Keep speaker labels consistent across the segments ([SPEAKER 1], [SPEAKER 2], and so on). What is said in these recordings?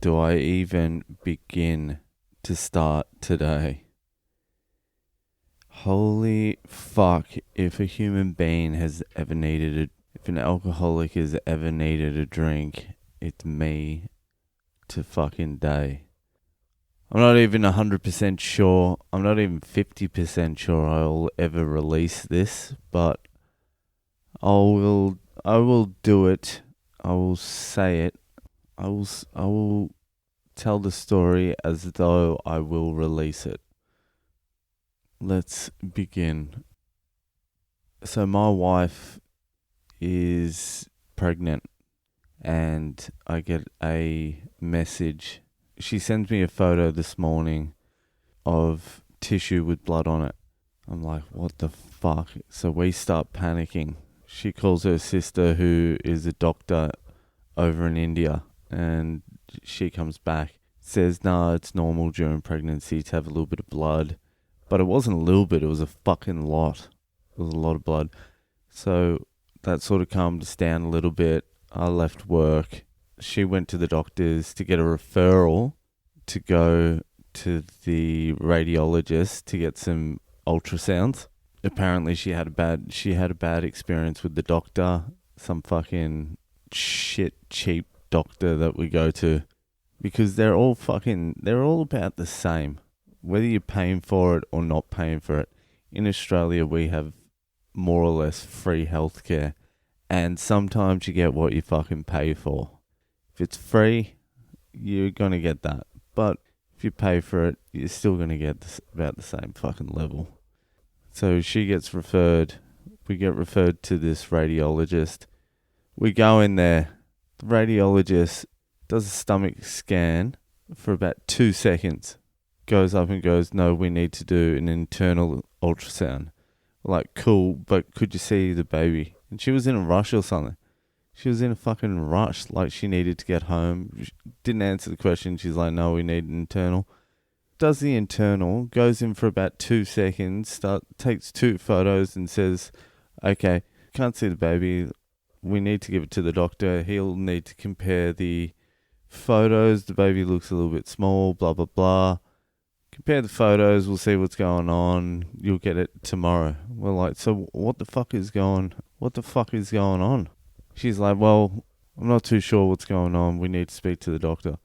[SPEAKER 1] do I even begin to start today? Holy fuck, if a human being has ever needed if an alcoholic has ever needed a drink, it's me to fucking day. I'm not even 100% sure, I'm not even 50% sure I'll ever release this, but I will do it. I will say it. I will tell the story as though I will release it. Let's begin. So my wife is pregnant and I get a message. She sends me a photo this morning of tissue with blood on it. I'm like, what the fuck? So we start panicking. She calls her sister, who is a doctor over in India, and she comes back, says, nah, it's normal during pregnancy to have a little bit of blood. But it wasn't a little bit, it was a fucking lot. It was a lot of blood. So that sort of calmed us down a little bit. I left work. She went to the doctors to get a referral to go to the radiologist to get some ultrasounds. Apparently she had a bad experience with the doctor, some fucking shit cheap doctor that we go to, because they're all about the same, whether you're paying for it or not paying for it. In Australia we have more or less free healthcare, and sometimes you get what you fucking pay for. If it's free, you're gonna get that, but if you pay for it, you're still gonna get about the same fucking level. So she gets referred. We get referred to this radiologist. We go in there. The radiologist does a stomach scan for about 2 seconds. Goes up and goes, no, we need to do an internal ultrasound. Like, cool, but could you see the baby? And she was in a rush or something. She was in a fucking rush, like she needed to get home. She didn't answer the question. She's like, no, we need an internal. Does the internal, goes in for about 2 seconds, takes 2 photos and says, okay, can't see the baby. We need to give it to the doctor. He'll need to compare the photos. The baby looks a little bit small, blah, blah, blah. Compare the photos. We'll see what's going on. You'll get it tomorrow. We're like, so what the fuck is going on? She's like, well, I'm not too sure what's going on. We need to speak to the doctor.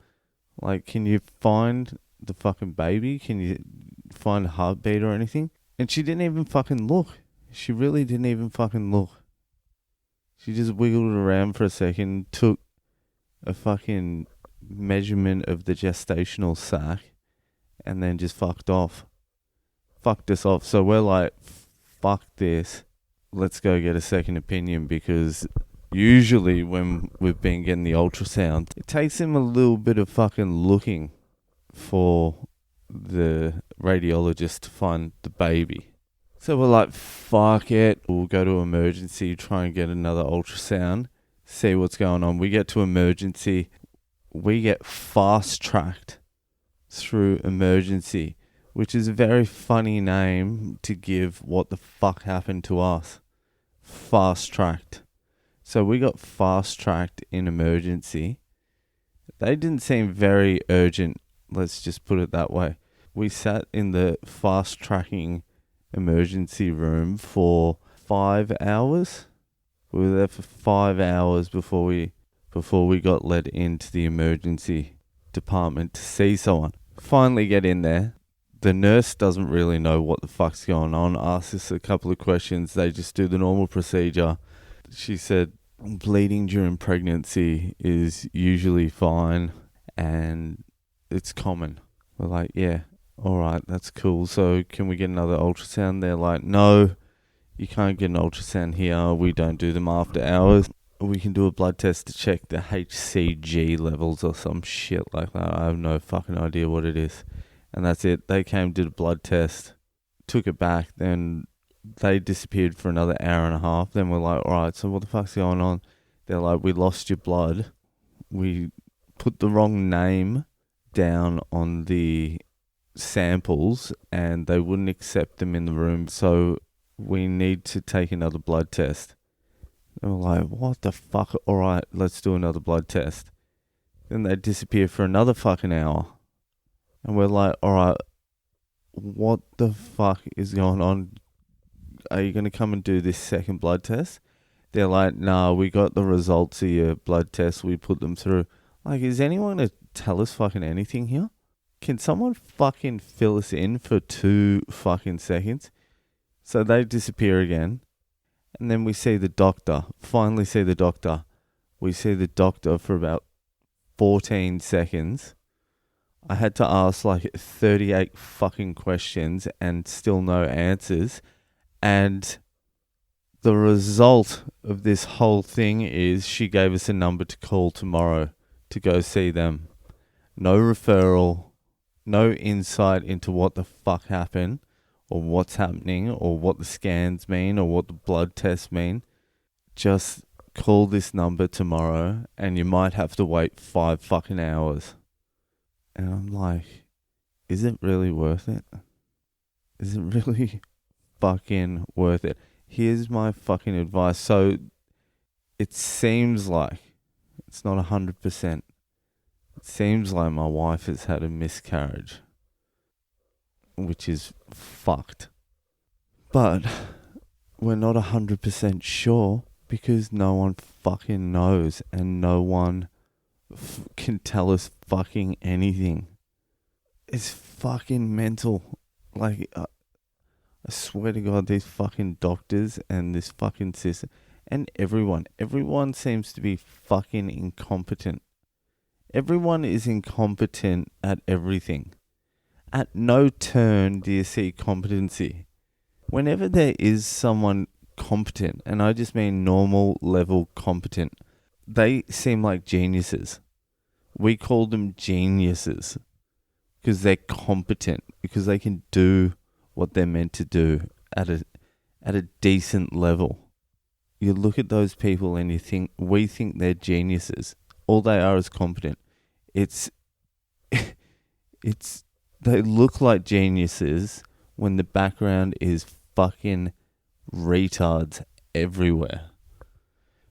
[SPEAKER 1] Like, can you find the fucking baby? Can you find a heartbeat or anything? And she didn't even fucking look. She really didn't even fucking look. She just wiggled around for a second, took a fucking measurement of the gestational sac, and then just fucked off. Fucked us off. So we're like, fuck this. Let's go get a second opinion, because usually when we've been getting the ultrasound, it takes him a little bit of fucking looking for the radiologist to find the baby. So we're like, fuck it. We'll go to emergency, try and get another ultrasound, see what's going on. We get to emergency. We get fast-tracked through emergency, which is a very funny name to give what the fuck happened to us. Fast-tracked. So we got fast-tracked in emergency. They didn't seem very urgent, let's just put it that way. We sat in the fast-tracking emergency room for 5 hours. We were there for 5 hours before we got led into the emergency department to see someone. Finally get in there. The nurse doesn't really know what the fuck's going on. Asks us a couple of questions. They just do the normal procedure. She said bleeding during pregnancy is usually fine and it's common. We're like, yeah, alright, that's cool. So can we get another ultrasound? They're like, no, you can't get an ultrasound here. We don't do them after hours. We can do a blood test to check the HCG levels or some shit like that. I have no fucking idea what it is. And that's it. They came, did a blood test, took it back, then they disappeared for another hour and a half. Then we're like, alright, so what the fuck's going on? They're like, we lost your blood. We put the wrong name down on the samples and they wouldn't accept them in the room, so we need to take another blood test. And we're like, what the fuck? Alright, let's do another blood test. Then they disappear for another fucking hour. And we're like, alright, what the fuck is going on? Are you going to come and do this second blood test? They're like, nah, we got the results of your blood test. We put them through. Like, is anyone going to tell us fucking anything here? Can someone fucking fill us in for 2 fucking seconds? So they disappear again. And then we see the doctor. Finally see the doctor. We see the doctor for about 14 seconds. I had to ask like 38 fucking questions and still no answers. And the result of this whole thing is she gave us a number to call tomorrow to go see them. No referral, no insight into what the fuck happened or what's happening or what the scans mean or what the blood tests mean. Just call this number tomorrow and you might have to wait 5 fucking hours. And I'm like, is it really worth it? Is it really fucking worth it? Here's my fucking advice. So it seems like, it's not 100%. It seems like my wife has had a miscarriage, which is fucked. But we're not 100% sure because no one fucking knows and no one can tell us fucking anything. It's fucking mental. Like, I swear to God, these fucking doctors and this fucking system and everyone seems to be fucking incompetent. Everyone is incompetent at everything. At no turn do you see competency. Whenever there is someone competent, and I just mean normal level competent, they seem like geniuses. We call them geniuses because they're competent, because they can do what they're meant to do at a decent level. You look at those people and we think they're geniuses. All they are is competent. They look like geniuses when the background is fucking retards everywhere.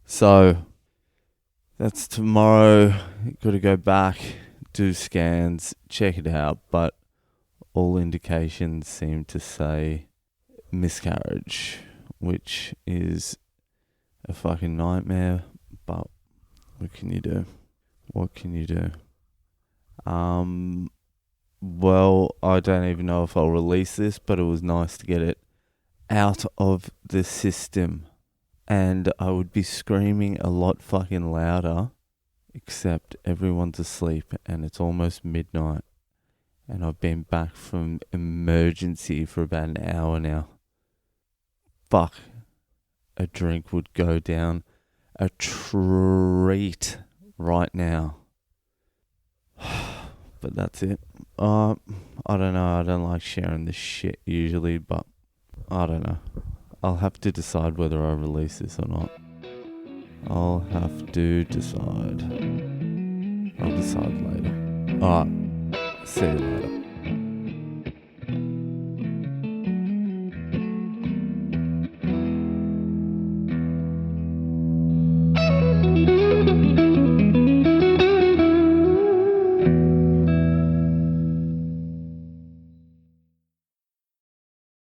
[SPEAKER 1] So that's tomorrow. Got to go back, do scans, check it out, but all indications seem to say miscarriage, which is a fucking nightmare, but what can you do? What can you do? Well, I don't even know if I'll release this, but it was nice to get it out of the system. And I would be screaming a lot fucking louder, except everyone's asleep and it's almost midnight. And I've been back from emergency for about an hour now. Fuck. A drink would go down a treat right now. But that's it. I don't know. I don't like sharing this shit usually, but I don't know. I'll have to decide whether I release this or not. I'll have to decide. I'll decide later. Alright. See you later.